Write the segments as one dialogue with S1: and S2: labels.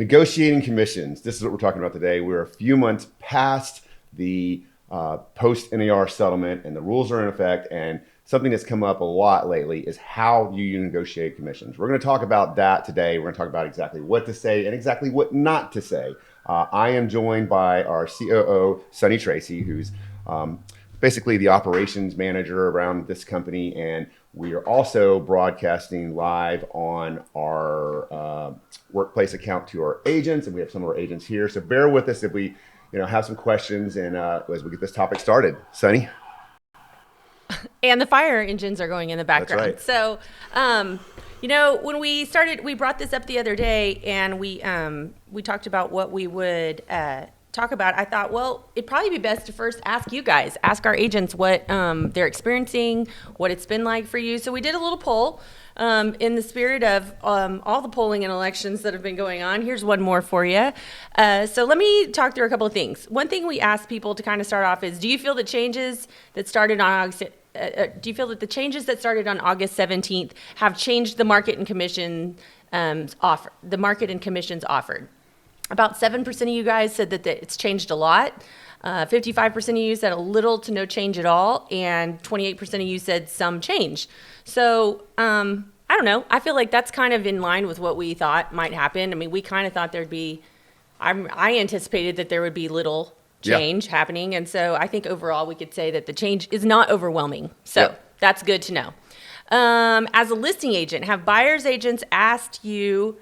S1: Negotiating commissions. This is what we're talking about today. We're a few months past the post-NAR settlement, and the rules are in effect. And something that's come up a lot lately is how you negotiate commissions. We're going to talk about that today. We're going to talk about exactly what to say and exactly what not to say. I am joined by our COO, Sonny Tracy, who's basically the operations manager around this company. And we are also broadcasting live on our workplace account to our agents, and we have some of our agents here. So bear with us if we have some questions and as we get this topic started. Sonny?
S2: And the fire engines are going in the background.
S1: That's right.
S2: So, when we started, we brought this up the other day, and we talked about what we would talk about. I thought, well, it'd probably be best to first ask our agents what they're experiencing, what it's been like for you. So we did a little poll in the spirit of all the polling and elections that have been going on. Here's one more for you. So let me talk through a couple of things. One thing we asked people to kind of start off is, do you feel that the changes that started on August 17th have changed the market and commissions offered? About 7% of you guys said that it's changed a lot. 55% of you said a little to no change at all, and 28% of you said some change. So I don't know. I feel like that's kind of in line with what we thought might happen. I mean, we kind of thought there'd be, I anticipated that there would be little change happening. And so I think overall we could say that the change is not overwhelming. So that's good to know. As a listing agent, have buyer's agents asked you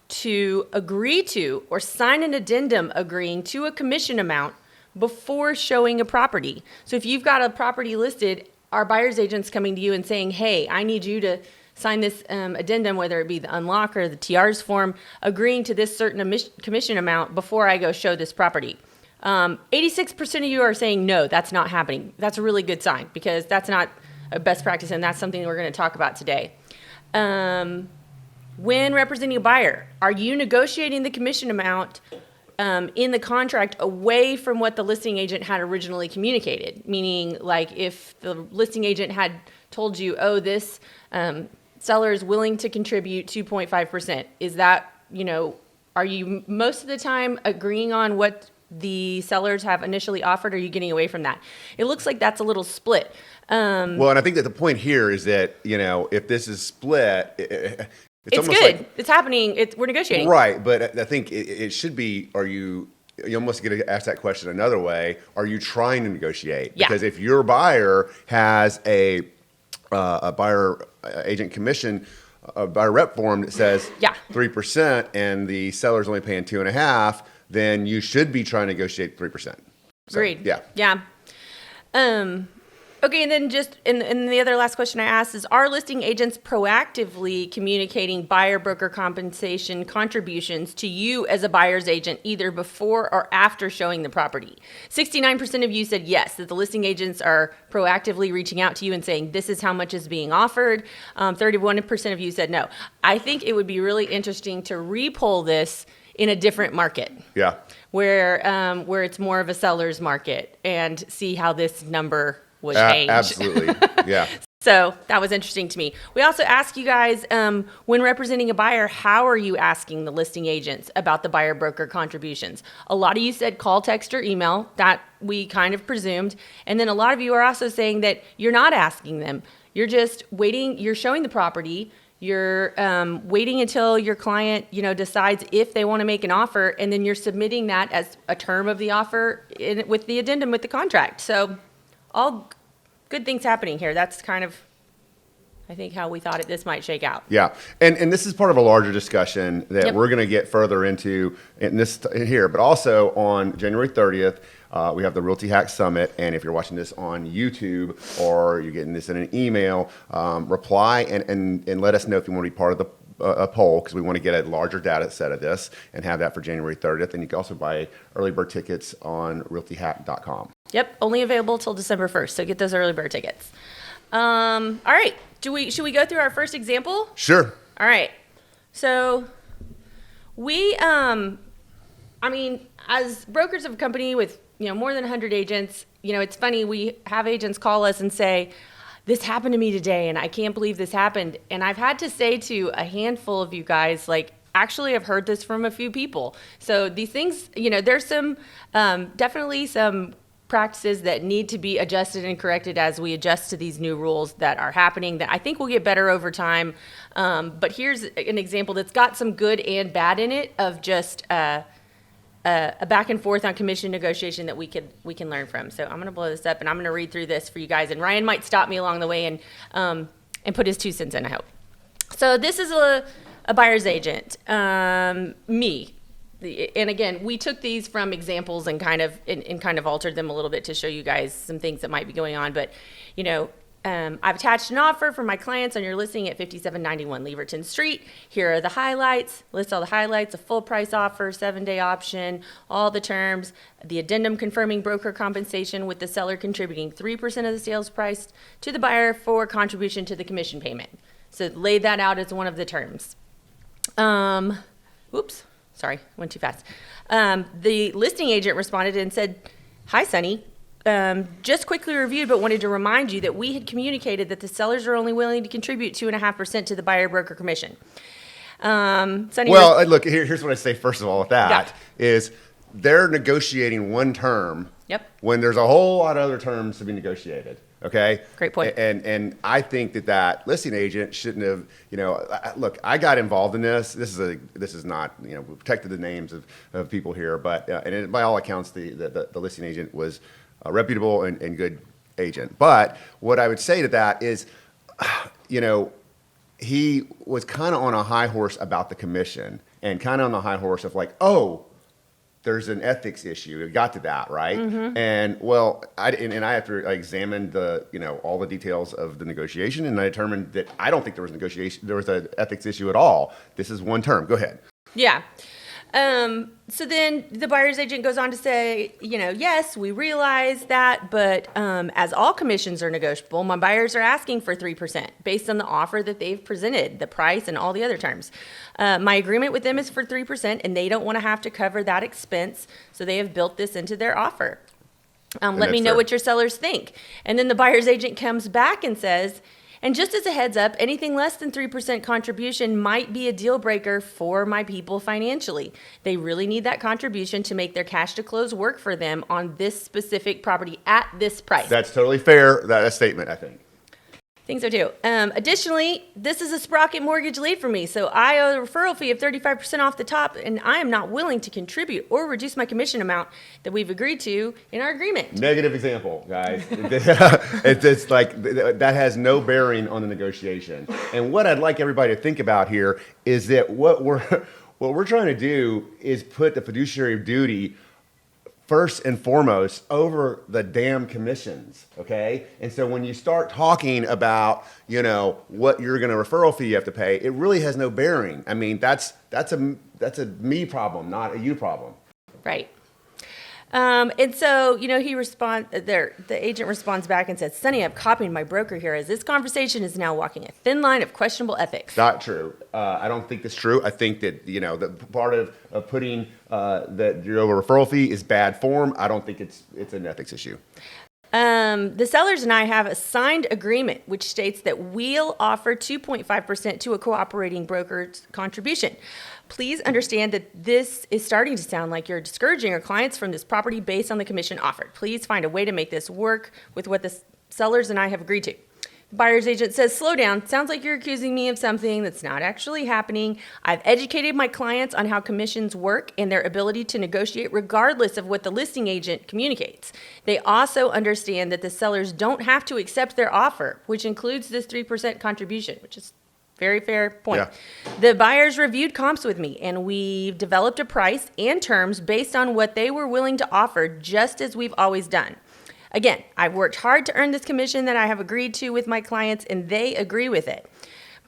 S2: to agree to or sign an addendum agreeing to a commission amount before showing a property? So if you've got a property listed, are buyer's agents coming to you and saying, hey, I need you to sign this addendum, whether it be the unlock or the TR's form, agreeing to this certain commission amount before I go show this property? 86% of you are saying no, that's not happening. That's a really good sign, because that's not a best practice, and that's something we're going to talk about today. When representing a buyer, are you negotiating the commission amount in the contract away from what the listing agent had originally communicated? Meaning, like, if the listing agent had told you, oh, this seller is willing to contribute 2.5%, is that, are you most of the time agreeing on what the sellers have initially offered, or are you getting away from that? It looks like that's a little split.
S1: Well, and I think that the point here is that, if this is split, it's almost
S2: good.
S1: Like,
S2: it's happening. We're negotiating.
S1: Right. But I think it should be, you almost get to ask that question another way. Are you trying to negotiate?
S2: Yeah.
S1: Because if your buyer has a buyer agent commission, a buyer rep form that says 3% and the seller's only paying 2.5%, then you should be trying to negotiate 3%. So,
S2: agreed.
S1: Yeah.
S2: Okay, and then just in the other last question I asked is, are listing agents proactively communicating buyer broker compensation contributions to you as a buyer's agent, either before or after showing the property? 69% of you said yes, that the listing agents are proactively reaching out to you and saying, this is how much is being offered. 31% of you said no. I think it would be really interesting to re-poll this in a different market.
S1: Yeah.
S2: Where it's more of a seller's market, and see how this number would change.
S1: Absolutely. Yeah.
S2: So that was interesting to me. We also ask you guys, when representing a buyer, how are you asking the listing agents about the buyer broker contributions? A lot of you said call, text, or email. That we kind of presumed. And then a lot of you are also saying that you're not asking them. You're just waiting. You're showing the property. You're waiting until your client, decides if they want to make an offer, and then you're submitting that as a term of the offer with the addendum with the contract. So all good things happening here. That's kind of, I think, how we thought this might shake out.
S1: Yeah, and this is part of a larger discussion that we're going to get further into in here, but also on January 30th, we have the RealtyHack Summit, and if you're watching this on YouTube or you're getting this in an email, reply and let us know if you want to be part of the a poll, because we want to get a larger data set of this and have that for January 30th. And you can also buy early bird tickets on RealtyHack.com.
S2: Yep, only available till December 1st, so get those early bird tickets. All right, should we go through our first example?
S1: Sure.
S2: All right, so we, as brokers of a company with more than 100 agents, it's funny, we have agents call us and say, this happened to me today, and I can't believe this happened. And I've had to say to a handful of you guys, like, actually have heard this from a few people. So these things, there's some, definitely some practices that need to be adjusted and corrected as we adjust to these new rules that are happening that I think will get better over time. But here's an example that's got some good and bad in it of just a back and forth on commission negotiation that we can learn from. So I'm going to blow this up and I'm going to read through this for you guys. And Ryan might stop me along the way and put his 2 cents in, I hope. So this is a buyer's agent, me. And again, we took these from examples and kind of altered them a little bit to show you guys some things that might be going on. But, I've attached an offer for my clients on your listing at 5791 Leverton Street. Here are the highlights. List all the highlights: a full price offer, 7-day option, all the terms, the addendum confirming broker compensation with the seller contributing 3% of the sales price to the buyer for contribution to the commission payment. So lay that out as one of the terms. Oops. Sorry, went too fast. The listing agent responded and said, "Hi, Sunny. Just quickly reviewed, but wanted to remind you that we had communicated that the sellers are only willing to contribute 2.5% to the buyer broker commission." Sunny,
S1: well, look, here's what I say first of all with that is they're negotiating one term when there's a whole lot of other terms to be negotiated. Okay.
S2: Great point.
S1: And I think that listing agent shouldn't have, look, I got involved in this. This is not, we protected the names of people here, but by all accounts, the listing agent was a reputable and good agent. But what I would say to that is, he was kind of on a high horse about the commission and kind of on the high horse of like, oh, there's an ethics issue. It got to that, right? Mm-hmm. And well, I have to examine all the details of the negotiation, and I determined that I don't think there was an ethics issue at all. This is one term. Go ahead.
S2: Yeah. So then the buyer's agent goes on to say, yes, we realize that, but as all commissions are negotiable, my buyers are asking for 3% based on the offer that they've presented, the price and all the other terms. My agreement with them is for 3%, and they don't want to have to cover that expense, so they have built this into their offer. Let me know what your sellers think. And then the buyer's agent comes back and says, and just as a heads up, anything less than 3% contribution might be a deal breaker for my people financially. They really need that contribution to make their cash to close work for them on this specific property at this price.
S1: That's totally fair, that statement, I think.
S2: I think so too. Additionally, this is a Sprocket mortgage lead for me, so I owe a referral fee of 35% off the top, and I am not willing to contribute or reduce my commission amount that we've agreed to in our agreement.
S1: Negative example, guys. It's like that has no bearing on the negotiation. And what I'd like everybody to think about here is that what we're trying to do is put the fiduciary duty first and foremost over the damn commissions, okay? And so when you start talking about, what you're going to referral fee you have to pay, it really has no bearing. I mean, that's a me problem, not a you problem.
S2: Right. And so, the agent responds back and says, "Sonny, I'm copying my broker here as this conversation is now walking a thin line of questionable ethics."
S1: Not true. I don't think that's true. I think that, the part of putting that your referral fee is bad form. I don't think it's an ethics issue.
S2: The sellers and I have a signed agreement which states that we'll offer 2.5% to a cooperating broker's contribution. Please understand that this is starting to sound like you're discouraging our clients from this property based on the commission offered. Please find a way to make this work with what the sellers and I have agreed to. The buyer's agent says, "Slow down. Sounds like you're accusing me of something that's not actually happening. I've educated my clients on how commissions work and their ability to negotiate regardless of what the listing agent communicates. They also understand that the sellers don't have to accept their offer, which includes this 3% contribution," which is very fair point. Yeah. "The buyers reviewed comps with me, and we've developed a price and terms based on what they were willing to offer, just as we've always done. Again, I've worked hard to earn this commission that I have agreed to with my clients, and they agree with it.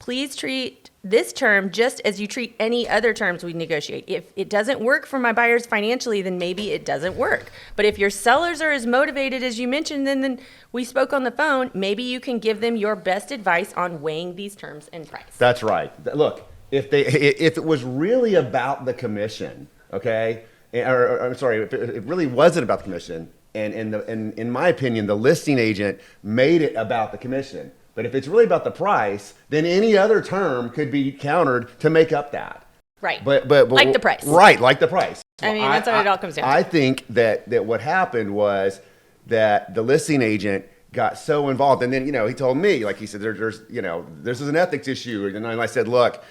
S2: Please treat this term just as you treat any other terms we negotiate. If it doesn't work for my buyers financially, then maybe it doesn't work. But if your sellers are as motivated as you mentioned, then we spoke on the phone, maybe you can give them your best advice on weighing these terms and price."
S1: That's right. Look, if it was really about the commission, okay, or I'm sorry, if it really wasn't about the commission, and in my opinion, the listing agent made it about the commission. But if it's really about the price, then any other term could be countered to make up that.
S2: Right.
S1: But
S2: like the price.
S1: Right, like the price.
S2: I mean, that's what it all comes down to.
S1: I think that what happened was that the listing agent got so involved, and then he told me, like he said, there's this is an ethics issue, and I said, look,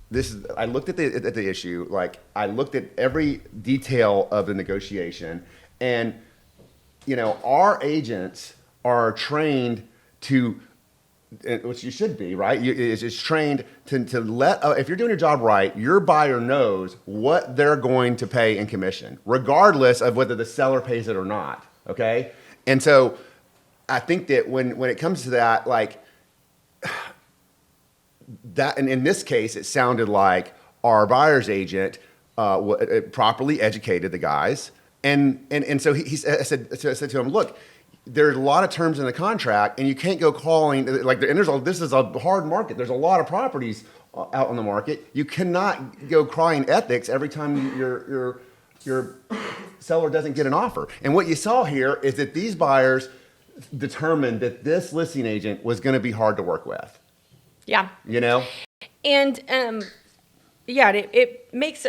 S1: this is. I looked at the issue, like I looked at every detail of the negotiation, and our agents are trained to. Which you should be, right? It's trained to let, if you're doing your job right, your buyer knows what they're going to pay in commission, regardless of whether the seller pays it or not, okay? And so I think that when it comes to that, like, that, and in this case, it sounded like our buyer's agent properly educated the guys. And so I said to him, look, there's a lot of terms in the contract, and you can't go calling like. And this is a hard market. There's a lot of properties out on the market. You cannot go crying ethics every time your seller doesn't get an offer. And what you saw here is that these buyers determined that this listing agent was going to be hard to work with.
S2: Yeah. And yeah, it makes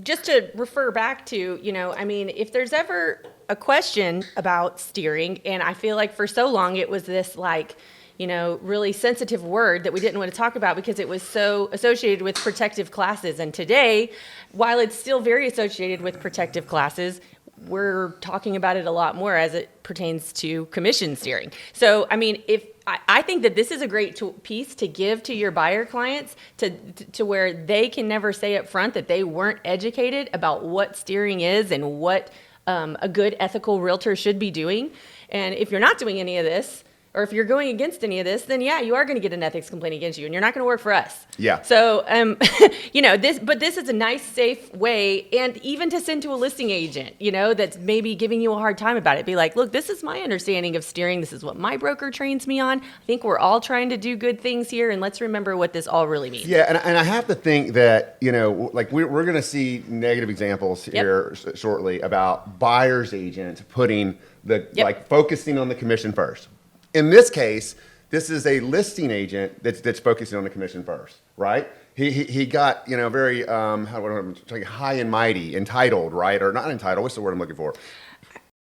S2: just to refer back to if there's ever a question about steering, and I feel like for so long it was this really sensitive word that we didn't want to talk about because it was so associated with protective classes. And today, while it's still very associated with protective classes, we're talking about it a lot more as it pertains to commission steering. So, I think that this is a great piece to give to your buyer clients to where they can never say up front that they weren't educated about what steering is and what a good ethical realtor should be doing. And if you're not doing any of this, or if you're going against any of this, then yeah, you are going to get an ethics complaint against you, and you're not going to work for us.
S1: Yeah.
S2: So, this is a nice, safe way, and even to send to a listing agent, that's maybe giving you a hard time about it. Be like, look, this is my understanding of steering. This is what my broker trains me on. I think we're all trying to do good things here, and let's remember what this all really means.
S1: Yeah, and I have to think that like we're going to see negative examples here shortly about buyer's agents putting like focusing on the commission first. In this case, this is a listing agent that's focusing on the commission first, right? He got very high and mighty, entitled, right? Or not entitled. What's the word I'm looking for?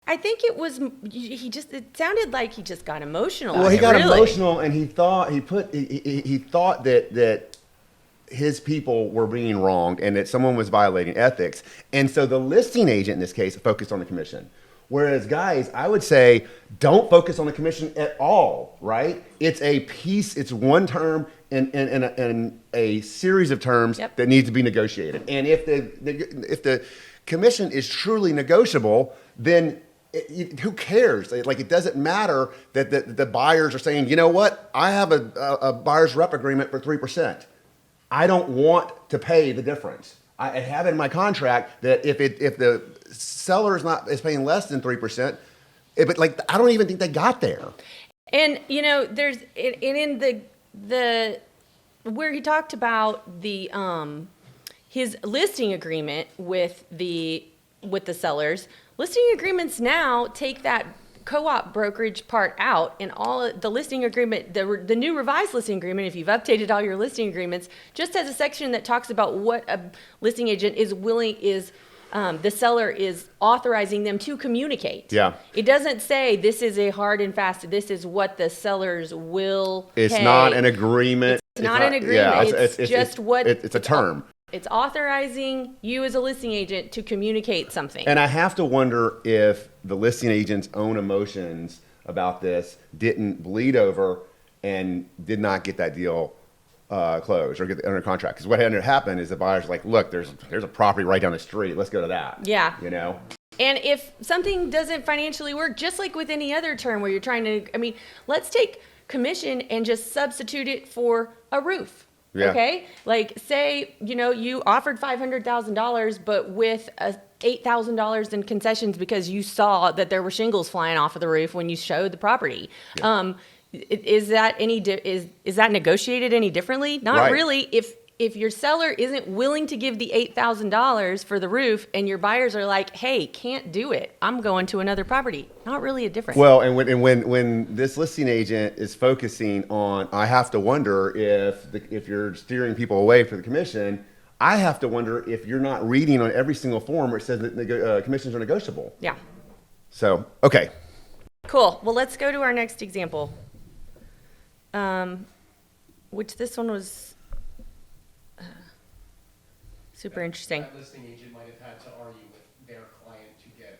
S2: I think it was it sounded like he just got emotional.
S1: Well, he got emotional, and he thought that his people were being wronged and that someone was violating ethics, and so the listing agent in this case focused on the commission. Whereas, guys, I would say don't focus on the commission at all, right? It's a piece, it's one term and a series of terms that need to be negotiated. And if the commission is truly negotiable, then who cares? Like, it doesn't matter that the buyers are saying, you know what, I have a buyer's rep agreement for 3%. I don't want to pay the difference. I have in my contract that if the seller is paying less than 3%, but like I don't even think they got there.
S2: And there's in the where he talked about the his listing agreement with the sellers. Listing agreements now take that co-op brokerage part out, and all the listing agreement, the new revised listing agreement, if you've updated all your listing agreements, just has a section that talks about what a listing agent is the seller is authorizing them to communicate.
S1: Yeah.
S2: It doesn't say this is a hard and fast, this is what the sellers will
S1: It's
S2: pay.
S1: not an agreement.
S2: It's not an agreement.
S1: Yeah,
S2: It's
S1: a term.
S2: It's authorizing you as a listing agent to communicate something.
S1: And I have to wonder if the listing agent's own emotions about this didn't bleed over and did not get that deal closed or get under contract. Because what ended up happening is the buyer's like, look, there's a property right down the street. Let's go to that.
S2: Yeah.
S1: And
S2: if something doesn't financially work, just like with any other term where you're trying to, let's take commission and just substitute it for a roof.
S1: Yeah.
S2: Okay. Like say, you offered $500,000, but with $8,000 in concessions because you saw that there were shingles flying off of the roof when you showed the property. Yeah. Is that is that negotiated any differently? Not
S1: right.
S2: really. If your seller isn't willing to give the $8,000 for the roof and your buyers are like, hey, can't do it, I'm going to another property. Not really a difference.
S1: Well, and when this listing agent is focusing on, I have to wonder if you're steering people away for the commission, I have to wonder if you're not reading on every single form where it says that commissions are negotiable.
S2: Yeah.
S1: So, okay.
S2: Cool. Well, let's go to our next example. Which this one was super interesting.
S3: That listing agent might have had to argue with their client to get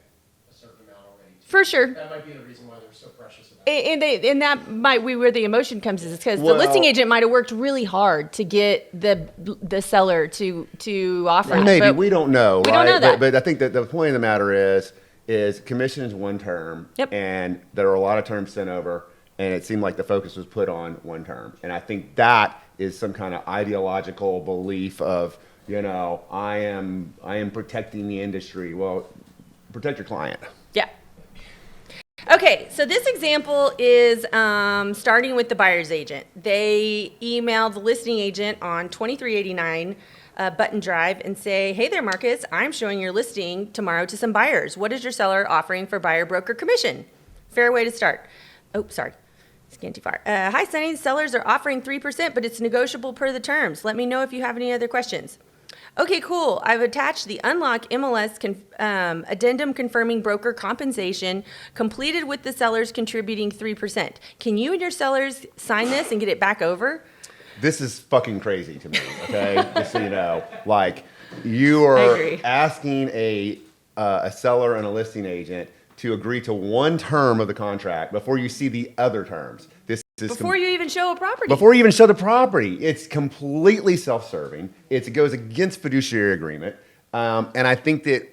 S3: a certain amount already.
S2: For sure.
S3: That might be the reason why they're so precious about it.
S2: And that might be where the emotion comes, is because
S1: Well,
S2: the listing agent might have worked really hard to get the seller to offer.
S1: Maybe,
S2: but
S1: we don't know,
S2: we
S1: right?
S2: don't know that.
S1: But I think that the point of the matter is commission is one term,
S2: Yep.
S1: and there are a lot of terms sent over, and it seemed like the focus was put on one term. And I think that is some kind of ideological belief of, I am protecting the industry. Well, protect your client.
S2: Yeah. Okay, so this example is starting with the buyer's agent. They email the listing agent on 2389 Button Drive and say, hey there, Marcus, I'm showing your listing tomorrow to some buyers. What is your seller offering for buyer broker commission? Fair way to start. Oh, sorry. Scan too far. Hi, Sunny. Sellers are offering 3%, but it's negotiable per the terms. Let me know if you have any other questions. Okay, cool. I've attached the Unlock MLS addendum confirming broker compensation completed with the sellers contributing 3%. Can you and your sellers sign this and get it back over?
S1: This is fucking crazy to me, okay? Just so you know. Like, you
S2: I
S1: are
S2: agree.
S1: asking a seller and a listing agent to agree to one term of the contract before you see the other terms. This is
S2: Before you even show a property.
S1: Before you even show the property. It's completely self-serving. It goes against fiduciary agreement. And I think that,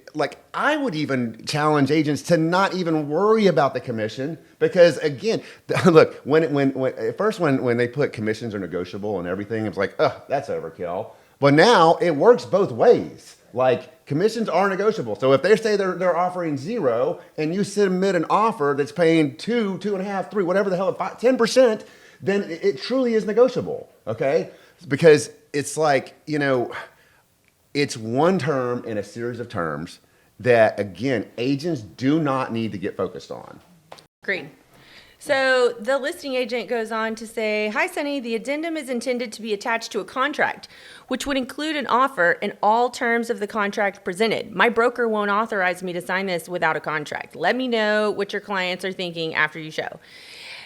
S1: I would even challenge agents to not even worry about the commission, because again, look, at first when they put commissions are negotiable and everything, it's like, that's overkill. But now it works both ways. Like, commissions are negotiable. So if they say they're offering 0 and you submit an offer that's paying 2, 2.5, 3, whatever the hell, 10%, then it truly is negotiable. Okay? Because it's like, it's one term in a series of terms that, again, agents do not need to get focused on.
S2: Agreed. So the listing agent goes on to say, hi, Sunny, the addendum is intended to be attached to a contract, which would include an offer and all terms of the contract presented. My broker won't authorize me to sign this without a contract. Let me know what your clients are thinking after you show.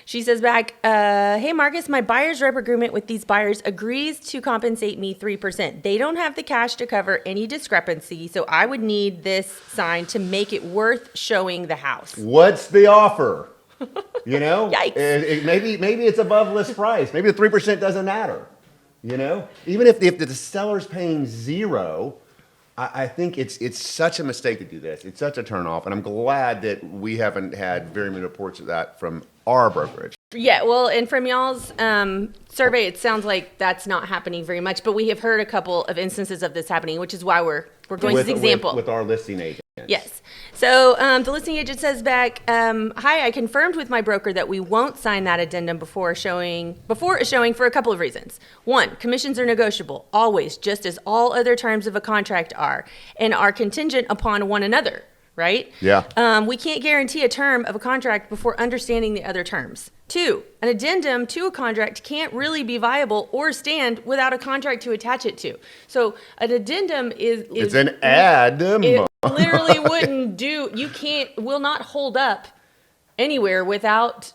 S2: She says back, hey, Marcus, my buyer's rep agreement with these buyers agrees to compensate me 3%. They don't have the cash to cover any discrepancy, so I would need this signed to make it worth showing the house.
S1: What's the offer?
S2: Yikes.
S1: Maybe it's above list price. Maybe the 3% doesn't matter. Even if the seller's paying 0, I think it's such a mistake to do this. It's such a turnoff, and I'm glad that we haven't had very many reports of that from our brokerage.
S2: Yeah, well, and from y'all's survey, it sounds like that's not happening very much, but we have heard a couple of instances of this happening, which is why we're going to this example.
S1: With our listing agent.
S2: Yes. So the listing agent says back, hi, I confirmed with my broker that we won't sign that addendum before a showing for a couple of reasons. One, commissions are negotiable, always, just as all other terms of a contract are, and are contingent upon one another, right?
S1: Yeah.
S2: We can't guarantee a term of a contract before understanding the other terms. Two, an addendum to a contract can't really be viable or stand without a contract to attach it to. So an addendum
S1: It's an addendum.
S2: It literally will not hold up anywhere without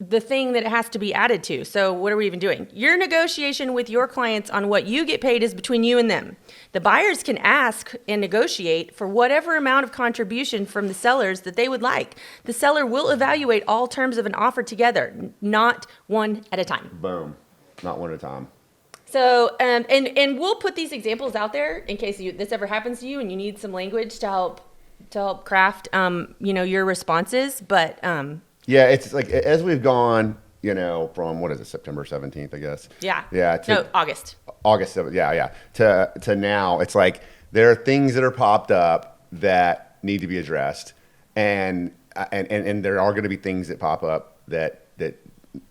S2: the thing that it has to be added to. So what are we even doing? Your negotiation with your clients on what you get paid is between you and them. The buyers can ask and negotiate for whatever amount of contribution from the sellers that they would like. The seller will evaluate all terms of an offer together, not one at a time.
S1: Boom. Not one at a time.
S2: So, and we'll put these examples out there in case this ever happens to you and you need some language to help craft, your responses. But,
S1: yeah, it's like, as we've gone, from, what is it, September 17th, I guess?
S2: Yeah.
S1: Yeah.
S2: August.
S1: August 7th, yeah. To now, it's like there are things that are popped up that need to be addressed. And there are going to be things that pop up that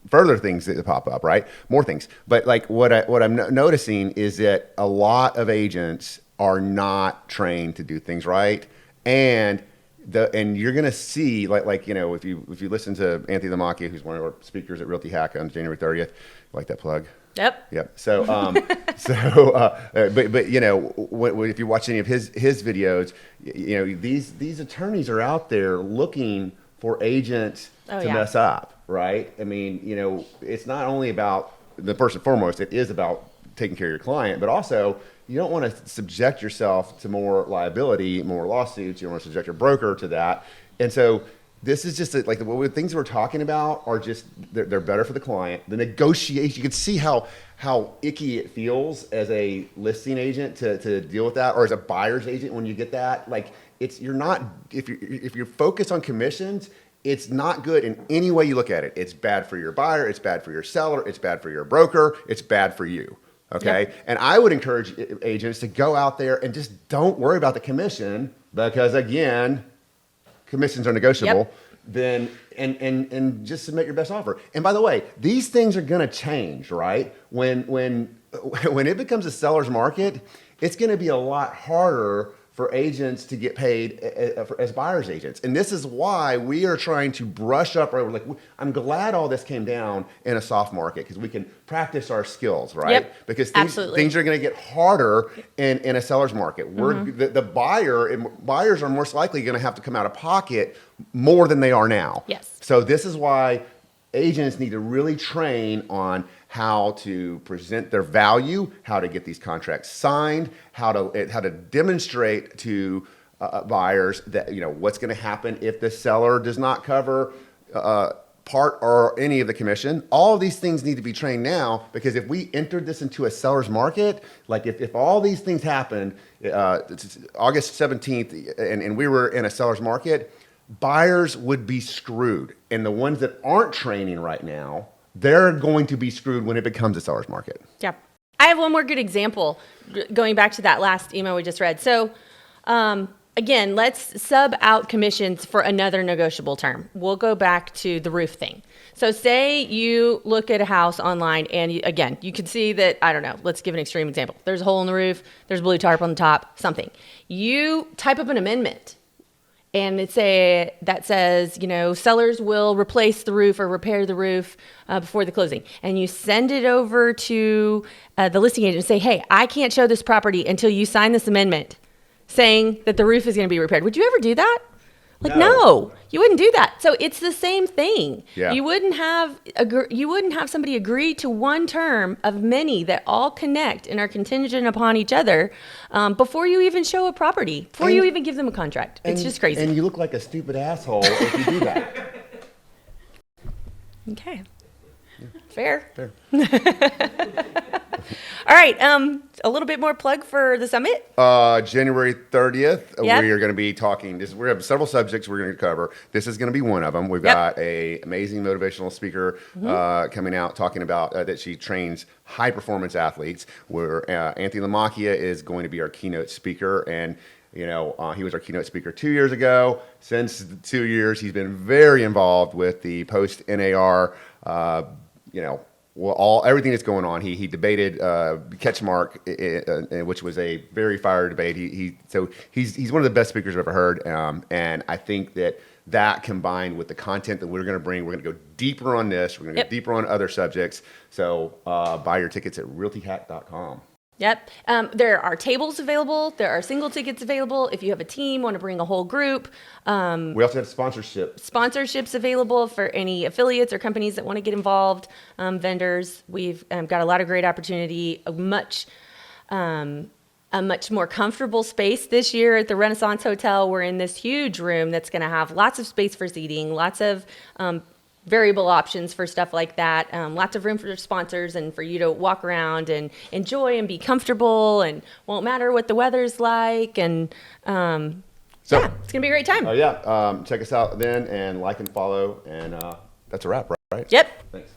S1: further things that pop up, right? More things. But like what I'm noticing is that a lot of agents are not trained to do things right. And you're going to see if you listen to Anthony Lamacchia, who's one of our speakers at RealtyHack on January 30th, like that plug?
S2: Yep.
S1: Yep. So, but you know, if you watch any of his videos, you know, these attorneys are out there looking for agents to mess up, right? I mean, you know, it's not only about first and foremost, it is about taking care of your client, but also you don't want to subject yourself to more liability, more lawsuits. You don't want to subject your broker to that, and so. This is just like the things we're talking about are just they're better for the client. The negotiation, you can see how icky it feels as a listing agent to deal with that, or as a buyer's agent when you get that. Like you're not if you're focused on commissions, it's not good in any way you look at it. It's bad for your buyer, it's bad for your seller, it's bad for your broker, it's bad for you. Okay, and I would encourage agents to go out there and just don't worry about the commission because again. Commissions are negotiable, then and just submit your best offer. And by the way, these things are going to change, right? When it becomes a seller's market, it's going to be a lot harder for agents to get paid as buyer's agents. And this is why we are trying to brush up. Like, I'm glad all this came down in a soft market because we can practice our skills, right?
S2: Yep,
S1: because things are going to get harder in a seller's market. The buyers are most likely going to have to come out of pocket more than they are now.
S2: Yes.
S1: So this is why agents need to really train on how to present their value, how to get these contracts signed, how to demonstrate to buyers that, you know, what's going to happen if the seller does not cover part or any of the commission. All of these things need to be trained now, because if we entered this into a seller's market, like if all these things happened August 17th and we were in a seller's market, buyers would be screwed. And the ones that aren't training right now, they're going to be screwed when it becomes a seller's market.
S2: Yeah. I have one more good example going back to that last email we just read. So, again, let's sub out commissions for another negotiable term. We'll go back to the roof thing. So say you look at a house online and again, you can see that, I don't know, let's give an extreme example. There's a hole in the roof, there's blue tarp on the top, something. You type up an amendment. And that says, you know, sellers will replace the roof or repair the roof before the closing. And you send it over to the listing agent and say, hey, I can't show this property until you sign this amendment saying that the roof is going to be repaired. Would you ever do that? Like, no, you wouldn't do that. So it's the same thing.
S1: Yeah.
S2: You wouldn't have somebody agree to one term of many that all connect and are contingent upon each other before you even show a property, before you even give them a contract. It's just crazy.
S1: And you look like a stupid asshole if you do that.
S2: Okay. Yeah. Fair. All right. A little bit more plug for the summit.
S1: January 30th,
S2: Yep.
S1: we are going to be talking. We have several subjects we're going to cover. This is going to be one of them. We've got a amazing motivational speaker coming out talking about that she trains high performance athletes. Where Anthony Lamacchia is going to be our keynote speaker, and you know he was our keynote speaker 2 years ago. Since 2 years, he's been very involved with the post NAR. Everything that's going on. He debated Ketchmark, which was a very fiery debate. He's one of the best speakers I've ever heard, and I think that combined with the content that we're going to bring, we're going to go deeper on this. We're going to go deeper on other subjects. So buy your tickets at RealtyHack.com.
S2: Yep. There are tables available. There are single tickets available. If you have a team, want to bring a whole group.
S1: We also have
S2: sponsorships available for any affiliates or companies that want to get involved. Vendors. We've got a lot of great opportunity. A much more comfortable space this year at the Renaissance Hotel. We're in this huge room that's going to have lots of space for seating, lots of variable options for stuff like that. Lots of room for sponsors and for you to walk around and enjoy and be comfortable, and won't matter what the weather's like. And it's going to be a great time.
S1: Check us out then and like and follow. And that's a wrap, right?
S2: Yep.
S1: Thanks.